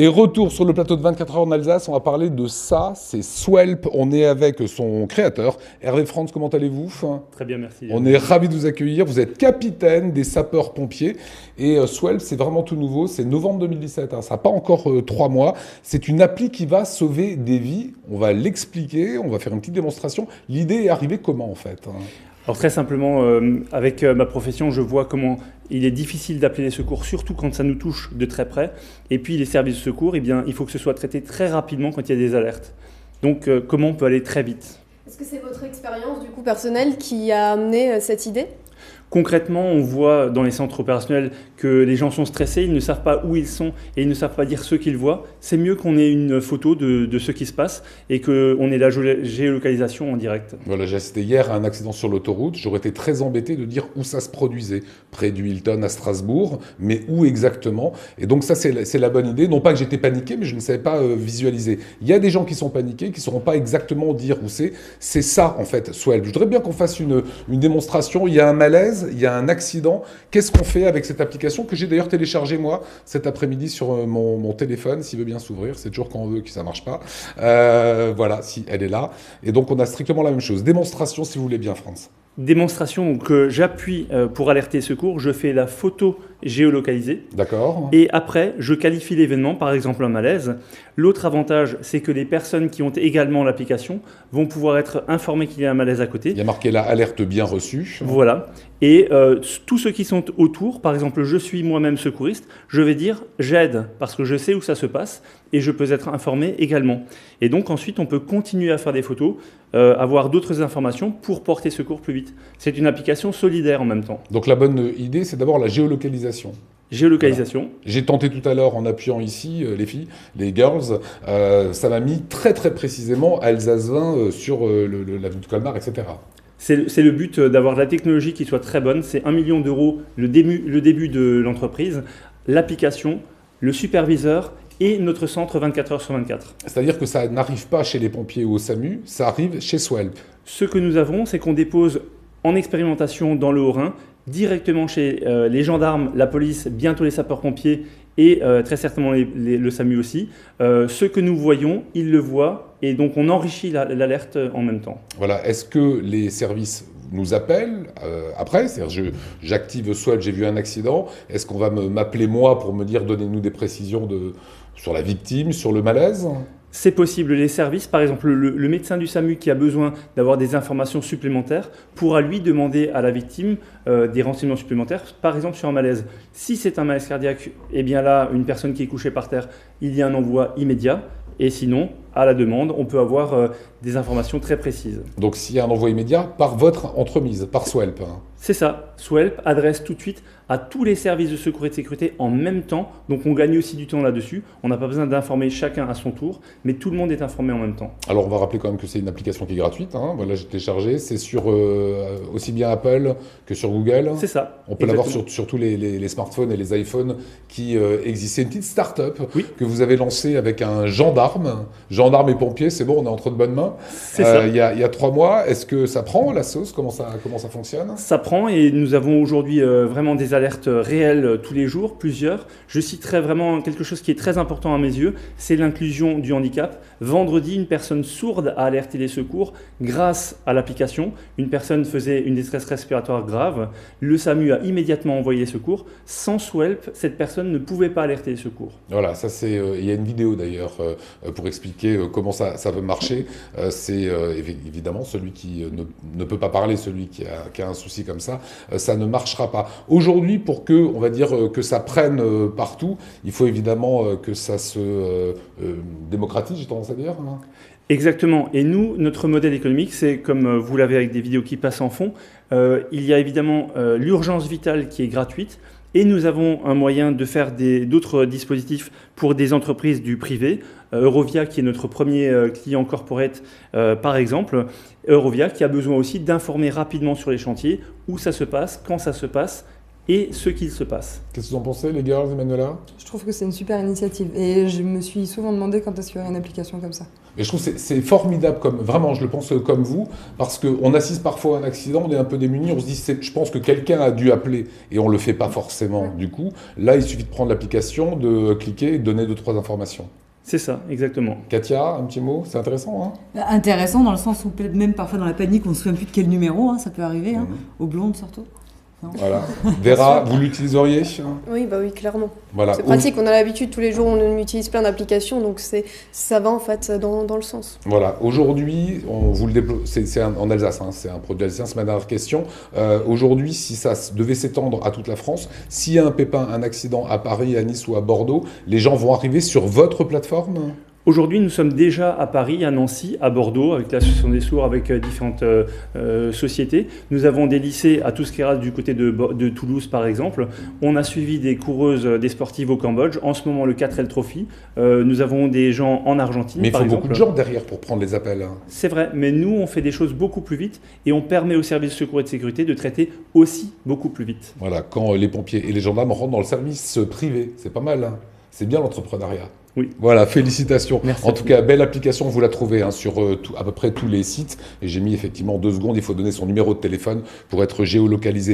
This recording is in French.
Et retour sur le plateau de 24 heures en Alsace, on va parler de ça, c'est Swelp. On est avec son créateur, Hervé Franz, comment allez-vous? Très bien, merci. On est ravis de vous accueillir, vous êtes capitaine des sapeurs-pompiers et Swelp, c'est vraiment tout nouveau, c'est novembre 2017, hein, ça n'a pas encore 3 mois. C'est une appli qui va sauver des vies, on va l'expliquer, on va faire une petite démonstration. L'idée est arrivée comment en fait? Alors très simplement, avec ma profession, je vois comment il est difficile d'appeler les secours, surtout quand ça nous touche de très près. Et puis les services de secours, eh bien, il faut que ce soit traité très rapidement quand il y a des alertes. Donc comment on peut aller très vite? Est-ce que c'est votre expérience du coup personnelle qui a amené cette idée? Concrètement, on voit dans les centres opérationnels que les gens sont stressés, ils ne savent pas où ils sont et ils ne savent pas dire ce qu'ils voient. C'est mieux qu'on ait une photo de ce qui se passe et qu'on ait la géolocalisation en direct. Voilà, j'ai assisté hier à un accident sur l'autoroute. J'aurais été très embêté de dire où ça se produisait, près du Hilton à Strasbourg, mais où exactement. Et donc ça, c'est la bonne idée. Non pas que j'étais paniqué, mais je ne savais pas visualiser. Il y a des gens qui sont paniqués, qui ne sauront pas exactement dire où c'est. C'est ça, en fait, Swelp. Je voudrais bien qu'on fasse une démonstration. Il y a un malaise. Il y a un accident. Qu'est-ce qu'on fait avec cette application que j'ai d'ailleurs téléchargée moi cet après-midi sur mon téléphone, s'il veut bien s'ouvrir. C'est toujours quand on veut que ça marche pas. Voilà, si elle est là. Et donc on a strictement la même chose. Démonstration, si vous voulez bien, France. Démonstration, donc j'appuie pour alerter secours, je fais la photo géolocalisée. D'accord. Et après, je qualifie l'événement, par exemple un malaise. L'autre avantage, c'est que les personnes qui ont également l'application vont pouvoir être informées qu'il y a un malaise à côté. Il y a marqué là, alerte bien reçue. Voilà. Et tous ceux qui sont autour, par exemple, je suis moi-même secouriste, je vais dire j'aide parce que je sais où ça se passe et je peux être informé également. Et donc ensuite, on peut continuer à faire des photos, avoir d'autres informations pour porter secours plus vite. C'est une application solidaire en même temps. Donc la bonne idée, c'est d'abord la géolocalisation. Géolocalisation. Voilà. J'ai tenté tout à l'heure en appuyant ici, les filles, les girls, ça m'a mis très très précisément Alsace 20 sur l'avenue de Colmar, etc. C'est le but d'avoir de la technologie qui soit très bonne. C'est 1 million d'euros le début de l'entreprise, l'application, le superviseur et notre centre 24 heures sur 24. C'est-à-dire que ça n'arrive pas chez les pompiers ou au SAMU, ça arrive chez Swelp. Ce que nous avons, c'est qu'on dépose en expérimentation dans le Haut-Rhin, directement chez les gendarmes, la police, bientôt les sapeurs-pompiers et très certainement le SAMU aussi. Ce que nous voyons, ils le voient et donc on enrichit l'alerte en même temps. Voilà. Est-ce que les services nous appellent après? C'est-à-dire j'active Swelp, j'ai vu un accident. Est-ce qu'on va m'appeler moi pour me dire donnez-nous des précisions sur la victime, sur le malaise? C'est possible. Les services, par exemple, le médecin du SAMU qui a besoin d'avoir des informations supplémentaires pourra lui demander à la victime des renseignements supplémentaires, par exemple sur un malaise. Si c'est un malaise cardiaque, eh bien là, une personne qui est couchée par terre, il y a un envoi immédiat. Et sinon, à la demande, on peut avoir des informations très précises. Donc s'il y a un envoi immédiat, par votre entremise, par Swelp. C'est ça. Swelp adresse tout de suite à tous les services de secours et de sécurité en même temps. Donc on gagne aussi du temps là-dessus. On n'a pas besoin d'informer chacun à son tour, mais tout le monde est informé en même temps. Alors on va rappeler quand même que c'est une application qui est gratuite. Voilà, j'ai téléchargé. C'est sur aussi bien Apple que sur Google. C'est ça. On peut l'avoir sur tous les smartphones et les iPhones qui existent. C'est une petite start-up que vous avez lancée avec un gendarme et pompier. C'est bon, on est entre de bonnes mains. C'est ça. Il y a 3 mois. Est-ce que ça prend la sauce? Comment ça fonctionne? Ça prend et nous avons aujourd'hui vraiment des alertes réelles tous les jours, plusieurs. Je citerai vraiment quelque chose qui est très important à mes yeux, c'est l'inclusion du handicap. Vendredi, une personne sourde a alerté les secours grâce à l'application. Une personne faisait une détresse respiratoire grave. Le SAMU a immédiatement envoyé les secours. Sans Swelp, cette personne ne pouvait pas alerter les secours. Voilà, ça c'est. Il y a une vidéo d'ailleurs pour expliquer comment ça peut marcher. C'est évidemment celui qui ne peut pas parler, celui qui a un souci comme ça ne marchera pas. Aujourd'hui, pour que, on va dire, que ça prenne partout, il faut évidemment que ça se démocratise, j'ai tendance à dire. Exactement. Et nous, notre modèle économique, c'est comme vous l'avez avec des vidéos qui passent en fond, il y a évidemment l'urgence vitale qui est gratuite. Et nous avons un moyen de faire d'autres dispositifs pour des entreprises du privé. Eurovia, qui est notre premier client corporate, par exemple. Eurovia, qui a besoin aussi d'informer rapidement sur les chantiers, où ça se passe, quand ça se passe, et ce qu'il se passe. Qu'est-ce que vous en pensez, les girls, Emmanuela? Je trouve que c'est une super initiative et je me suis souvent demandé quand est-ce qu'il y aurait une application comme ça. Et je trouve que c'est formidable, vraiment, je le pense comme vous, parce qu'on assiste parfois à un accident, on est un peu démunis, on se dit, je pense que quelqu'un a dû appeler, et on ne le fait pas forcément. Du coup, là, il suffit de prendre l'application, de cliquer et de donner 2-3 informations. C'est ça, exactement. Katia, un petit mot, c'est intéressant, hein? Intéressant dans le sens où même parfois dans la panique, on ne se souvient plus de quel numéro, ça peut arriver, aux blondes surtout. Non. Voilà. Vera, vous l'utiliseriez? Oui, bah oui, clairement. Voilà. C'est pratique, on a l'habitude, tous les jours on utilise plein d'applications, donc ça va en fait dans le sens. Voilà, aujourd'hui, on vous le déploie, c'est en Alsace, c'est un produit alsacien, c'est ma dernière question. Aujourd'hui, si ça devait s'étendre à toute la France, s'il y a un pépin, un accident à Paris, à Nice ou à Bordeaux, les gens vont arriver sur votre plateforme? Aujourd'hui, nous sommes déjà à Paris, à Nancy, à Bordeaux, avec l'Association des sourds, avec différentes sociétés. Nous avons des lycées à Tousqueras du côté de Toulouse, par exemple. On a suivi des coureuses, des sportives au Cambodge. En ce moment, le 4L Trophy. Nous avons des gens en Argentine, mais par exemple. Mais il faut beaucoup de gens derrière pour prendre les appels. C'est vrai, mais nous, on fait des choses beaucoup plus vite et on permet aux services de secours et de sécurité de traiter aussi beaucoup plus vite. Voilà, quand les pompiers et les gendarmes rentrent dans le service privé, c'est pas mal, c'est bien l'entrepreneuriat. Oui. Voilà, félicitations. Merci en tout cas, belle application, vous la trouvez sur à peu près tous les sites. Et j'ai mis effectivement 2 secondes, il faut donner son numéro de téléphone pour être géolocalisé.